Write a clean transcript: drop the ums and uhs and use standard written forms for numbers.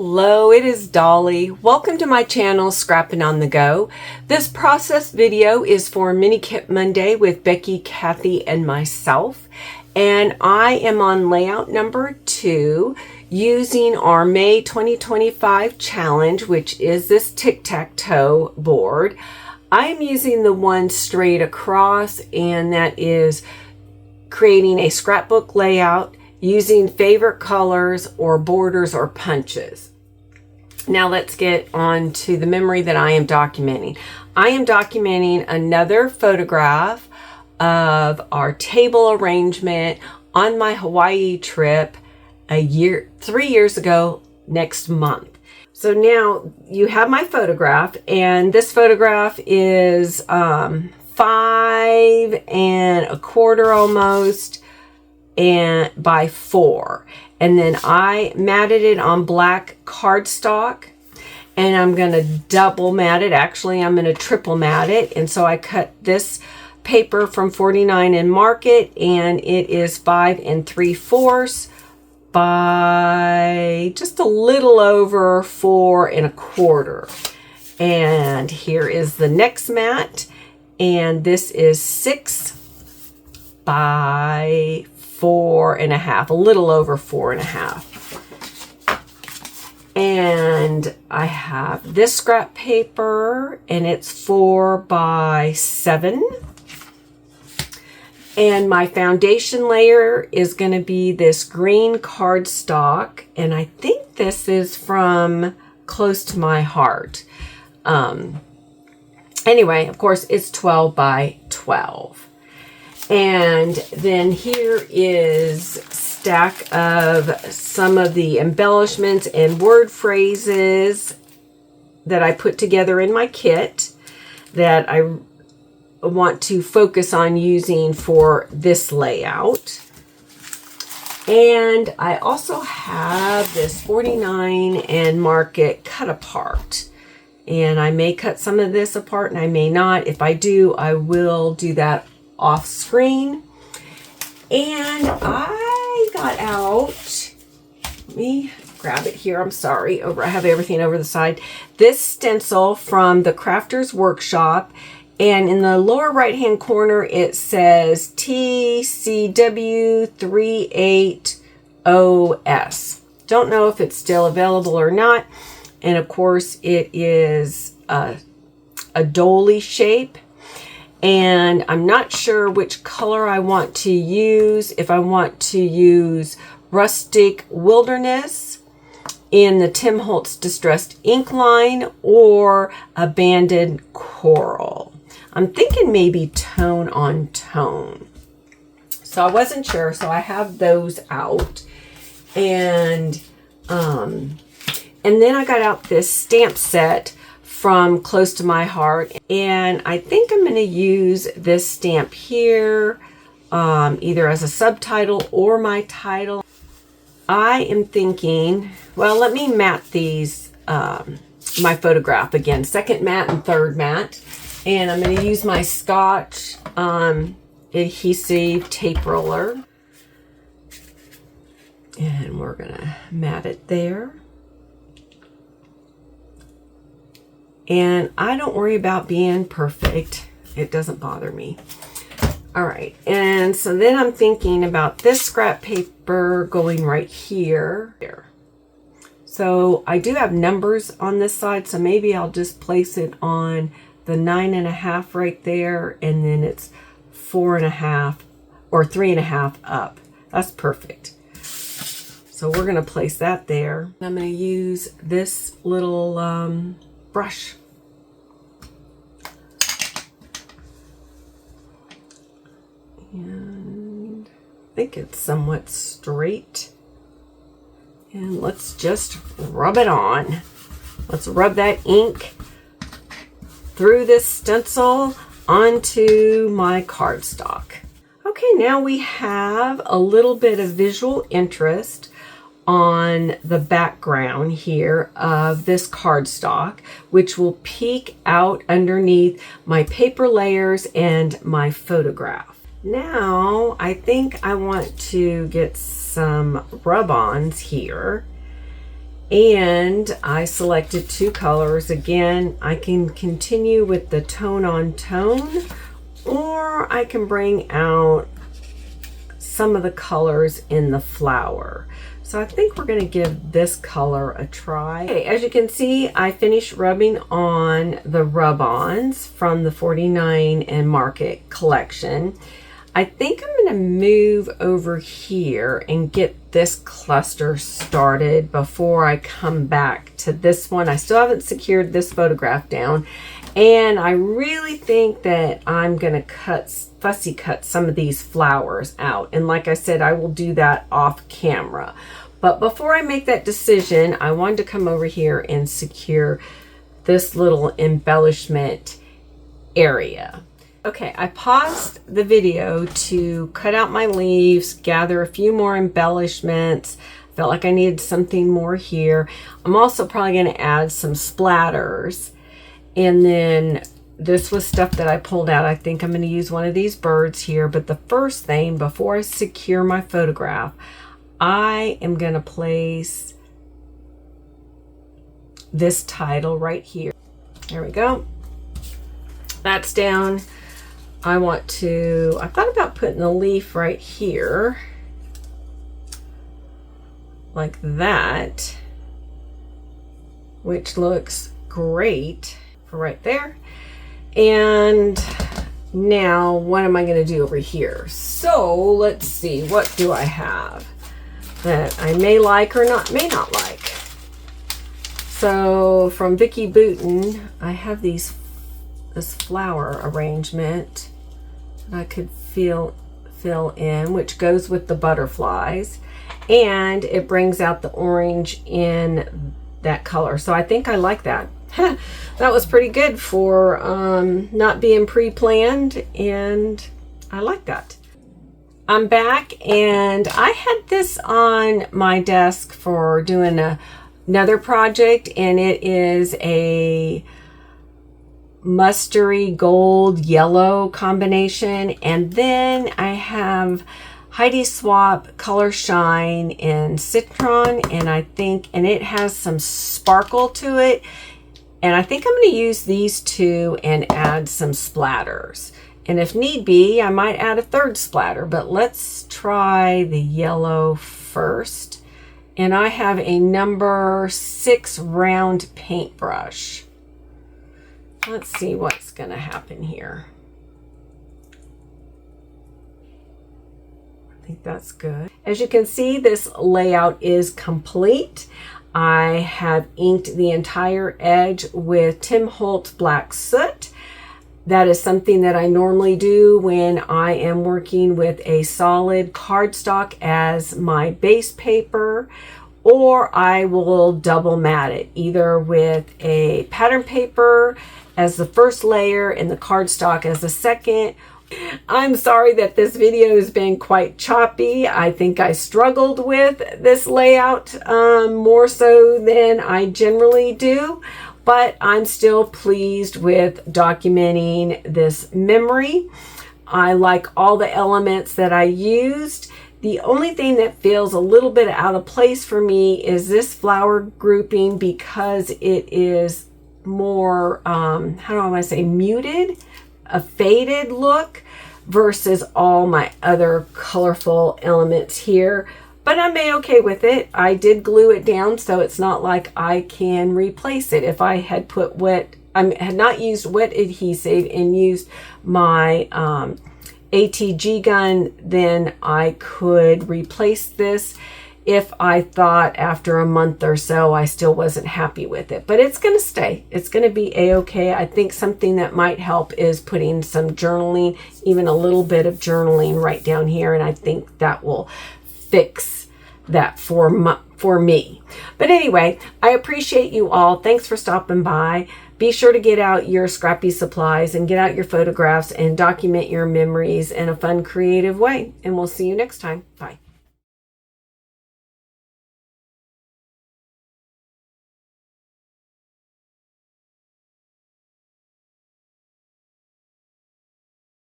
Hello, it is Dolly. Welcome to my channel, Scrapping on the Go. This process video is for Mini Kit Monday with Becky, Kathy, and myself. And I am on layout number 2 using our May 2025 challenge, which is this tic-tac-toe board. I am using the one straight across, and that is creating a scrapbook layout using favorite colors or borders or punches. Now let's get on to the memory that I am documenting. I am documenting another photograph of our table arrangement on my Hawaii trip 3 years ago next month. So now you have my photograph, and this photograph is 5 1/4 almost and by 4, and then I matted it on black cardstock, and I'm going to double mat it. Actually, I'm going to triple mat it. And so I cut this paper from 49 and Market, and it is 5 3/4 by just a little over 4 1/4. And here is the next mat, and this is 6 by 4 1/2, a little over 4 1/2. And I have this scrap paper, and it's 4 by 7. And my foundation layer is going to be this green cardstock, and I think this is from Close to My Heart. Anyway, of course, it's 12 by 12. And then here is a stack of some of the embellishments and word phrases that I put together in my kit that I want to focus on using for this layout. And I also have this 49 and Market cut apart. And I may cut some of this apart and I may not. If I do, I will do that off screen. And I got out, let me grab it here, I'm sorry, I have everything over the side, this stencil from the Crafter's Workshop, and in the lower right hand corner it says TCW38OS. Don't know if it's still available or not. And of course it is a dolly shape. And I'm not sure which color I want to use. If I want to use Rustic Wilderness in the Tim Holtz Distressed Ink line or Abandoned Coral. I'm thinking maybe Tone on Tone. So I wasn't sure, so I have those out. And then I got out this stamp set from Close to My Heart, and I think I'm going to use this stamp here either as a subtitle or my title. I am thinking, well, let me mat these, my photograph again, second mat and third mat, and I'm going to use my Scotch adhesive tape roller, and we're going to mat it there. And I don't worry about being perfect. It doesn't bother me. All right. And so then I'm thinking about this scrap paper going right here. So I do have numbers on this side, so maybe I'll just place it on the 9 1/2 right there. And then it's 4 1/2 or 3 1/2 up. That's perfect. So we're going to place that there. I'm going to use this little brush. And I think it's somewhat straight. And let's just rub it on. Let's rub that ink through this stencil onto my cardstock. Okay, now we have a little bit of visual interest on the background here of this cardstock, which will peek out underneath my paper layers and my photograph. Now, I think I want to get some rub-ons here, And I selected 2 colors. Again, I can continue with the tone on tone, or I can bring out some of the colors in the flower. So I think we're going to give this color a try. Okay, as you can see, I finished rubbing on the rub-ons from the 49 and Market collection. I think I'm going to move over here and get this cluster started before I come back to this one. I still haven't secured this photograph down, and I really think that I'm going to fussy cut some of these flowers out. And like I said, I will do that off camera. But before I make that decision, I wanted to come over here and secure this little embellishment area. Okay, I paused the video to cut out my leaves, gather a few more embellishments. Felt like I needed something more here. I'm also probably going to add some splatters. And then this was stuff that I pulled out. I think I'm going to use one of these birds here. But the first thing, before I secure my photograph, I am going to place this title right here. There we go. That's down. I thought about putting the leaf right here, like that, which looks great for right there. And now what am I going to do over here? So let's see, what do I have that I may like or may not like? So from Becky Booten, I have this flower arrangement that I could fill in, which goes with the butterflies, and it brings out the orange in that color. So I think I like that. That was pretty good for not being pre-planned, and I like that. I'm back, and I had this on my desk for doing another project, and it is a mustardy gold yellow combination. And then I have Heidi Swap Color Shine in Citron, and it has some sparkle to it. And I think I'm going to use these two and add some splatters. And if need be, I might add a third splatter, but let's try the yellow first. And I have a number 6 round paintbrush. Let's see what's going to happen here. I think that's good. As you can see, this layout is complete. I have inked the entire edge with Tim Holtz Black Soot. That is something that I normally do when I am working with a solid cardstock as my base paper, or I will double mat it, either with a pattern paper as the first layer and the cardstock as the second. I'm sorry that this video has been quite choppy. I think I struggled with this layout more so than I generally do, but I'm still pleased with documenting this memory. I like all the elements that I used. The only thing that feels a little bit out of place for me is this flower grouping, because it is more, how do I want to say, muted, a faded look, versus all my other colorful elements here. But I'm okay with it. I did glue it down, so it's not like I can replace it. If I had had not used wet adhesive and used my ATG gun, then I could replace this if I thought after a month or so I still wasn't happy with it. But it's going to stay. It's going to be a-okay. I think something that might help is putting some journaling, even a little bit of journaling right down here, and I think that will fix that for me. But anyway, I appreciate you all. Thanks for stopping by. Be sure to get out your scrappy supplies and get out your photographs and document your memories in a fun, creative way. And we'll see you next time. Bye.